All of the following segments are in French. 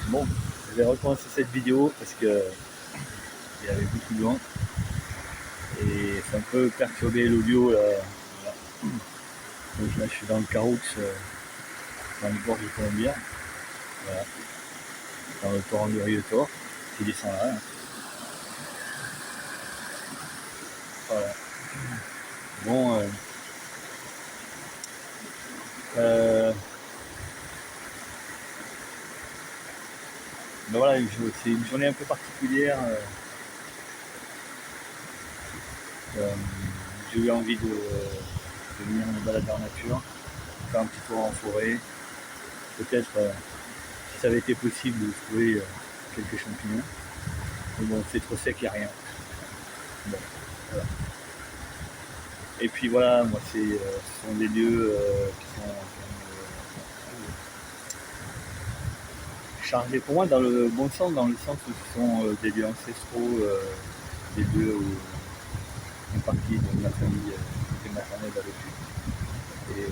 Bon, je vais recommencer cette vidéo parce que il y avait beaucoup de vent et c'est un peu perturbé l'audio là. Voilà. Donc là je suis dans le Caroux, dans le bord du Columbia, voilà, dans le torrent du Riotor qui descend là. Hein. Voilà. Bon, euh, ben voilà, c'est une journée un peu particulière. Euh, j'ai eu envie de venir me balader en nature, faire un petit tour en forêt, peut-être si ça avait été possible de trouver quelques champignons. Mais bon, c'est trop sec, il n'y a rien. Bon, voilà. Et puis voilà, moi ce sont des lieux qui sont chargés pour moi dans le bon sens, dans le sens où ce sont des lieux ancestraux, des lieux où une partie de ma famille maternelle a vécu et où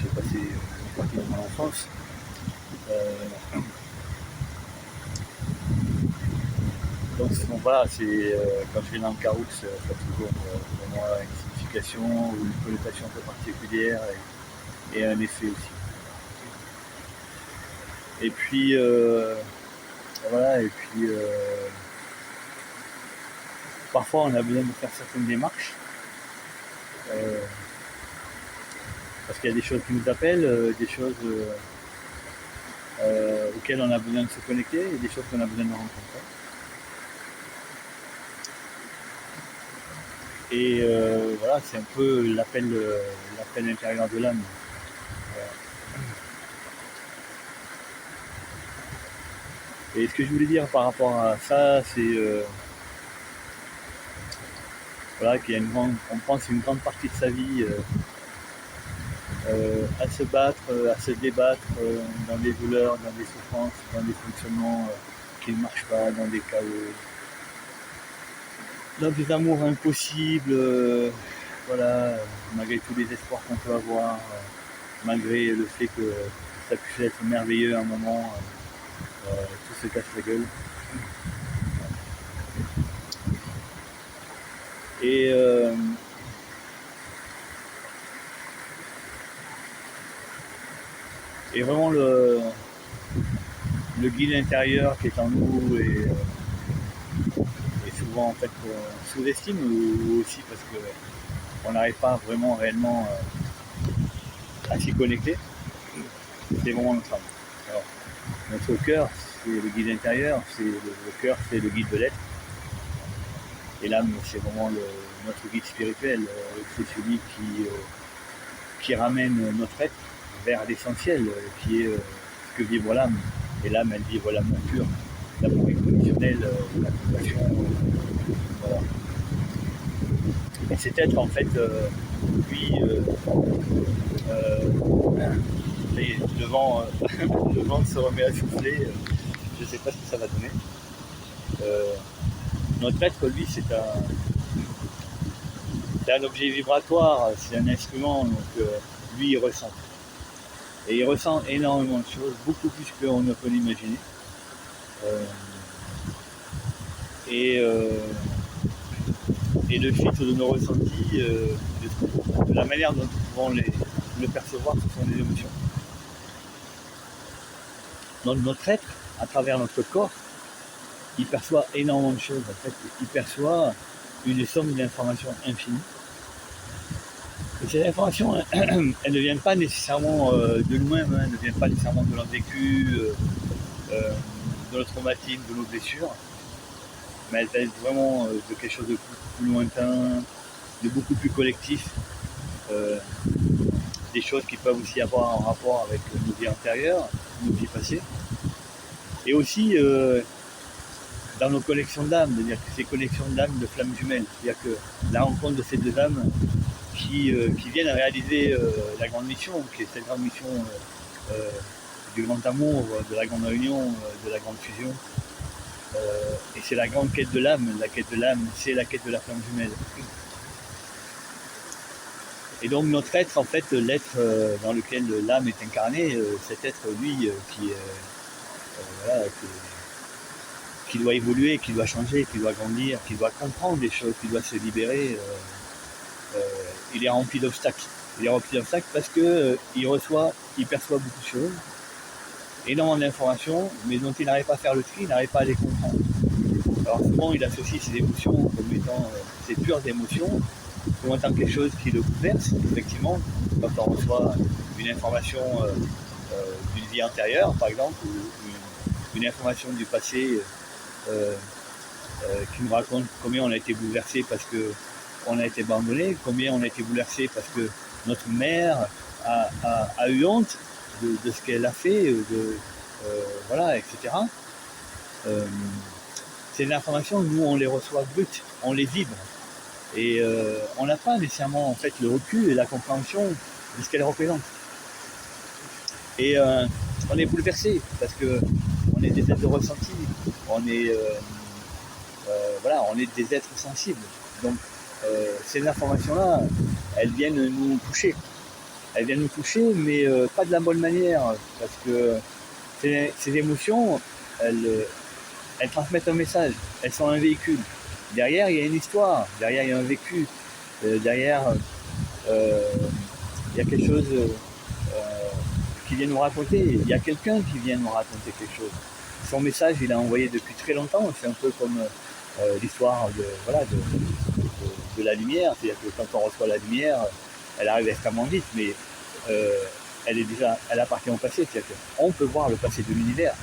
j'ai passé une partie de mon enfance. Donc voilà, quand je vais dans le Caroux, ça a toujours pour moi une signification ou une connotation un peu particulière et un effet aussi. Et puis voilà, et puis parfois on a besoin de faire certaines démarches parce qu'il y a des choses qui nous appellent, des choses auxquelles on a besoin de se connecter et des choses qu'on a besoin de rencontrer. Et voilà, c'est un peu l'appel intérieur de l'âme. Et ce que je voulais dire par rapport à ça, c'est voilà, on pense une grande partie de sa vie à se battre, à se débattre dans des douleurs, dans des souffrances, dans des fonctionnements qui ne marchent pas, dans des chaos, dans des amours impossibles, voilà, malgré tous les espoirs qu'on peut avoir, malgré le fait que ça puisse être merveilleux à un moment, tout se casse la gueule. Et vraiment le guide intérieur qui est en nous et souvent en fait on sous-estime ou aussi parce qu'on n'arrive pas vraiment réellement à s'y connecter, c'est vraiment notre âme. Alors, notre cœur, c'est le guide intérieur, le cœur, c'est le guide de l'être. Et l'âme, c'est vraiment notre guide spirituel. C'est celui qui ramène notre être vers l'essentiel, qui est ce que vibre l'âme. Et l'âme, elle vibre l'amour pur, l'amour inconditionnel, la compassion. Voilà. Et cet être, en fait, lui, le vent, le vent se remet à souffler. Je ne sais pas ce que ça va donner. Notre être, lui, c'est un objet vibratoire, c'est un instrument, donc lui, il ressent. Et il ressent énormément de choses, beaucoup plus qu'on ne peut l'imaginer. Et le filtre de nos ressentis, de la manière dont nous pouvons le percevoir, ce sont des émotions. Donc notre être, à travers notre corps, il perçoit énormément de choses. En fait, il perçoit une somme d'informations infinie. Et ces informations, elles ne viennent pas nécessairement de nous-mêmes, elles ne viennent pas nécessairement de notre vécu, de notre traumatisme, de nos blessures, mais elles viennent vraiment de quelque chose de beaucoup plus lointain, de beaucoup plus collectif, des choses qui peuvent aussi avoir un rapport avec nos vies antérieures, nos vies passées, et aussi dans nos connexions d'âme, c'est-à-dire que ces connexions d'âme de flammes jumelles, c'est-à-dire que la rencontre de ces deux âmes qui viennent à réaliser la grande mission, qui est cette grande mission du grand amour, de la grande réunion, de la grande fusion. Et c'est la grande quête de l'âme. La quête de l'âme, c'est la quête de la flamme jumelle. Et donc notre être, en fait, l'être dans lequel l'âme est incarnée, cet être, lui, voilà, qui doit évoluer, qui doit changer, qui doit grandir, qui doit comprendre des choses, qui doit se libérer, il est rempli d'obstacles. Il est rempli d'obstacles parce que il perçoit beaucoup de choses, énormément d'informations, mais dont il n'arrive pas à faire le tri, il n'arrive pas à les comprendre. Alors souvent, il associe ses émotions comme étant ses pures émotions, comme étant quelque chose qui le bouleverse, effectivement, quand on reçoit une information d'une vie antérieure, par exemple, ou une information du passé qui nous raconte combien on a été bouleversé parce qu'on a été abandonné, combien on a été bouleversé parce que notre mère a eu honte de ce qu'elle a fait, voilà, etc. Ces informations, nous, on les reçoit brutes, on les vibre. Et on n'a pas nécessairement en fait, le recul et la compréhension de ce qu'elles représentent. Et on est bouleversé parce qu'on est des êtres de ressenti, on est, voilà, on est des êtres sensibles. Donc ces informations-là, elles viennent nous toucher. Elles viennent nous toucher, mais pas de la bonne manière, parce que ces émotions, elles transmettent un message, elles sont un véhicule. Derrière, il y a une histoire, derrière, il y a un vécu, derrière, il y a quelque chose qui vient nous raconter, il y a quelqu'un qui vient nous raconter quelque chose. Son message, il a envoyé depuis très longtemps, c'est un peu comme l'histoire voilà, de la lumière, c'est-à-dire que quand on reçoit la lumière, elle arrive extrêmement vite, mais elle appartient au passé, c'est-à-dire qu'on peut voir le passé de l'univers,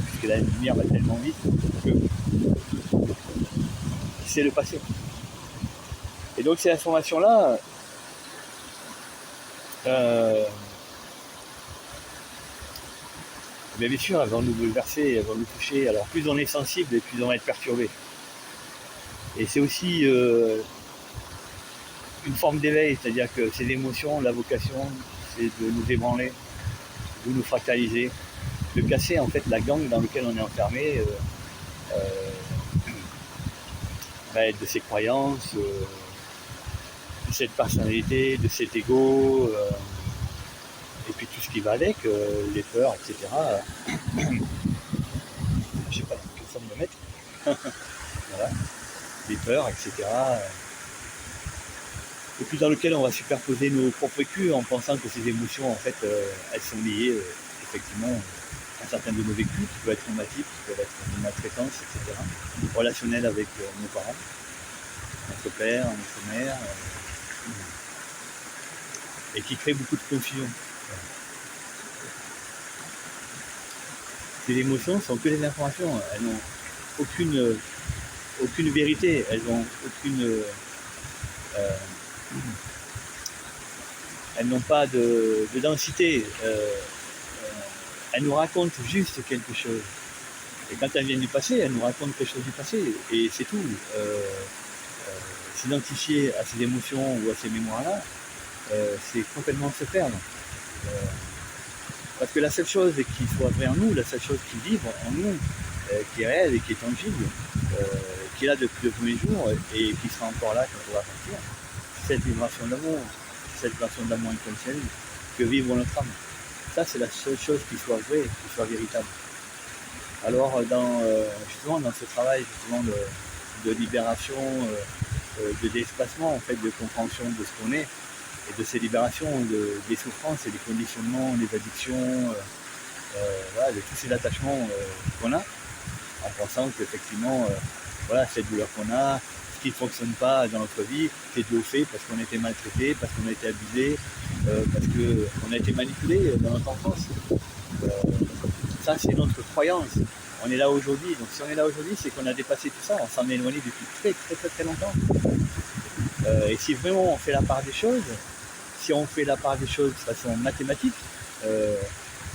puisque la lumière va tellement vite que c'est le passé. Et donc ces informations-là, bien sûr, elles vont nous bouleverser, elles vont nous toucher. Alors plus on est sensible, et plus on va être perturbé. Et c'est aussi une forme d'éveil, c'est-à-dire que ces émotions, la vocation, c'est de nous ébranler, de nous fractaliser, de casser en fait la gangue dans laquelle on est enfermé, de ses croyances, de cette personnalité, de cet ego, et puis tout ce qui va avec, les peurs, etc. Je sais pas dans quelle forme de mettre. Voilà. Les peurs, etc. Et puis dans lequel on va superposer nos propres vécus en pensant que ces émotions, en fait, elles sont liées, effectivement, à certains de nos vécus, qui peuvent être traumatiques, qui peuvent être une maltraitance, etc. Relationnels avec nos parents, notre père, notre mère, et qui créent beaucoup de confusion. Ces émotions sont que des informations, elles n'ont aucune vérité, elles n'ont elles n'ont pas de densité, elles nous racontent juste quelque chose. Et quand elles viennent du passé, elles nous racontent quelque chose du passé, et c'est tout. S'identifier à ces émotions ou à ces mémoires-là, c'est complètement se perdre. Parce que la seule chose qui soit vraie en nous, la seule chose qui vibre en nous, qui est réelle et qui est tangible, qui est là depuis le premier jour et qui sera encore là quand on va partir, c'est cette vibration d'amour, cette vibration d'amour inconditionnel que vibre notre âme. Ça, c'est la seule chose qui soit vraie, qui soit véritable. Alors, justement, dans ce travail justement, de libération, de déespacement, en fait, de compréhension de ce qu'on est, et de ces libérations des souffrances et des conditionnements, des addictions, voilà, de tous ces attachements qu'on a, en pensant qu'effectivement, voilà, cette douleur qu'on a, ce qui ne fonctionne pas dans notre vie, c'est dû au fait parce qu'on a été maltraité, parce qu'on a été abusé, parce qu'on a été manipulé dans notre enfance. Ça, c'est notre croyance. On est là aujourd'hui, donc si on est là aujourd'hui, c'est qu'on a dépassé tout ça, on s'en est éloigné depuis très très très très longtemps. Et si vraiment on fait la part des choses, si on fait la part des choses de façon mathématique,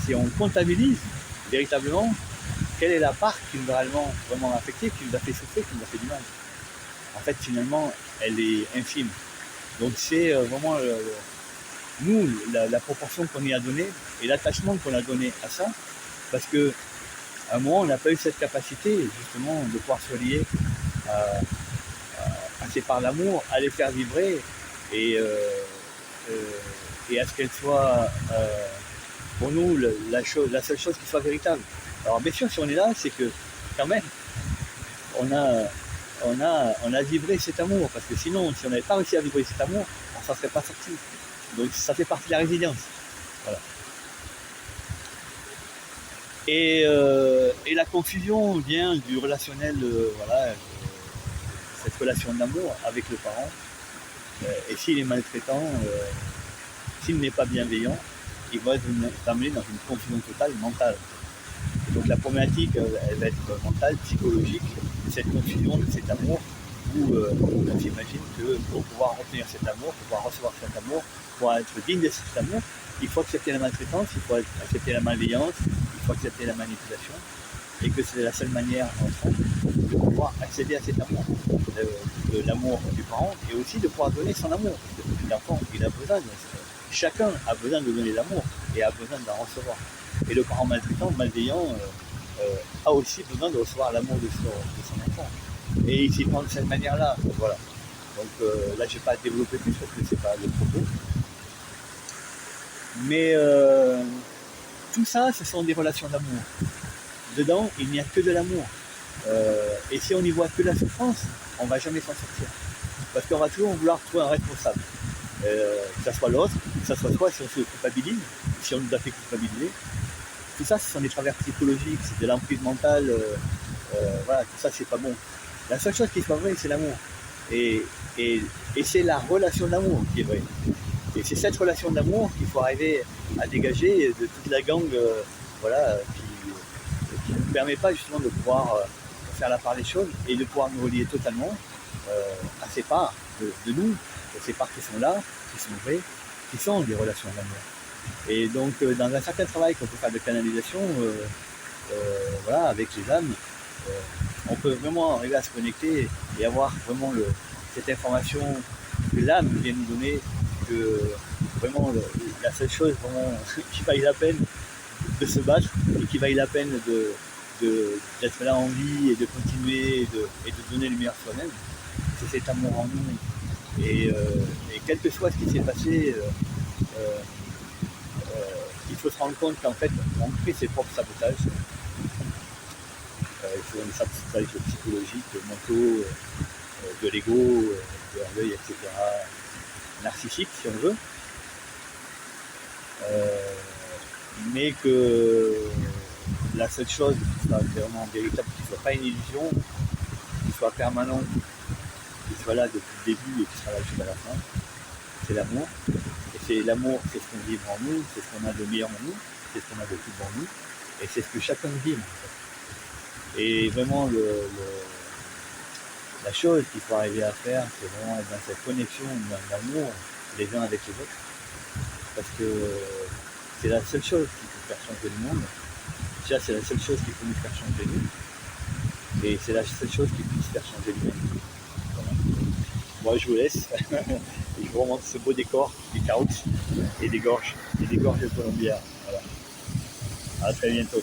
si on comptabilise véritablement quelle est la part qui nous a vraiment affecté, qui nous a fait souffrir, qui nous a fait du mal. En fait, finalement, elle est infime. Donc c'est vraiment nous, la proportion qu'on y a donnée et l'attachement qu'on a donné à ça, parce que à un moment, on n'a pas eu cette capacité justement de pouvoir se lier à ces parts d'amour, à les faire vibrer et à ce qu'elles soient pour nous la seule chose qui soit véritable. Alors bien sûr, si on est là, c'est que quand même, on a vibré cet amour, parce que sinon, si on n'avait pas réussi à vibrer cet amour, on ne s'en serait pas sorti. Donc ça fait partie de la résilience. Voilà. Et la confusion vient du relationnel, voilà, cette relation d'amour avec le parent. Et s'il est maltraitant, s'il n'est pas bienveillant, il va t'amener dans une confusion totale mentale. Et donc la problématique, elle va être mentale, psychologique, cette confusion de cet amour, où on s'imagine que pour pouvoir obtenir cet amour, pour pouvoir recevoir cet amour, pour être digne de cet amour, il faut accepter la maltraitance, il faut accepter la malveillance, il faut accepter la manipulation, et que c'est la seule manière, en fond, de pouvoir accéder à cet amour, de l'amour du parent, et aussi de pouvoir donner son amour. Parce que l'enfant, il a besoin chacun a besoin de donner l'amour et a besoin d'en recevoir. Et le parent maltraitant, malveillant, a aussi besoin de recevoir l'amour de son enfant. Et il s'y prend de cette manière-là. Voilà. Donc là, je ne vais pas développer plus parce que c'est pas le propos. Mais tout ça, ce sont des relations d'amour. Dedans, il n'y a que de l'amour. Et si on n'y voit que la souffrance, on ne va jamais s'en sortir. Parce qu'on va toujours vouloir trouver un responsable. Que ce soit l'autre, que ce soit toi si on se culpabilise, si on nous a fait culpabiliser. Tout ça, ce sont des travers psychologiques, c'est de l'emprise mentale. Voilà, tout ça, c'est pas bon. La seule chose qui soit vraie, c'est l'amour. Et c'est la relation d'amour qui est vraie. Et c'est cette relation d'amour qu'il faut arriver à dégager de toute la gang voilà, qui ne nous permet pas justement de pouvoir faire la part des choses et de pouvoir nous relier totalement à ces parts de nous, ces parts qui sont là, qui sont vraies, qui sont des relations d'amour. Et donc dans un certain travail qu'on peut faire de canalisation, voilà, avec les âmes, on peut vraiment arriver à se connecter et avoir vraiment cette information que l'âme vient nous donner, que vraiment la seule chose vraiment qui vaille la peine de se battre et qui vaille la peine d'être là en vie et de continuer et de donner le meilleur soi-même, c'est cet amour en nous. Et quel que soit ce qui s'est passé, il faut se rendre compte qu'en fait on crée ses propres sabotages. Il faut des sabotages psychologiques, mentaux, de l'ego, de l'orgueil, etc. Narcissique si on veut. Mais que la seule chose qui soit vraiment véritable, qui ne soit pas une illusion, qui soit permanent, qui soit là depuis le début et qui sera là jusqu'à la fin, c'est l'amour. Et c'est l'amour, c'est ce qu'on vibre en nous, c'est ce qu'on a de meilleur en nous, c'est ce qu'on a de plus bon en nous, et c'est ce que chacun vibre en fait. Et vraiment la chose qu'il faut arriver à faire, c'est vraiment être dans cette connexion, dans l'amour les uns avec les autres. Parce que c'est la seule chose qui peut faire changer le monde. Déjà, c'est la seule chose qui peut nous faire changer nous. Et c'est la seule chose qui puisse faire changer le monde. Voilà. Moi, je vous laisse. Et je vous remonte ce beau décor des carottes et des gorges de colombières. Voilà. À très bientôt.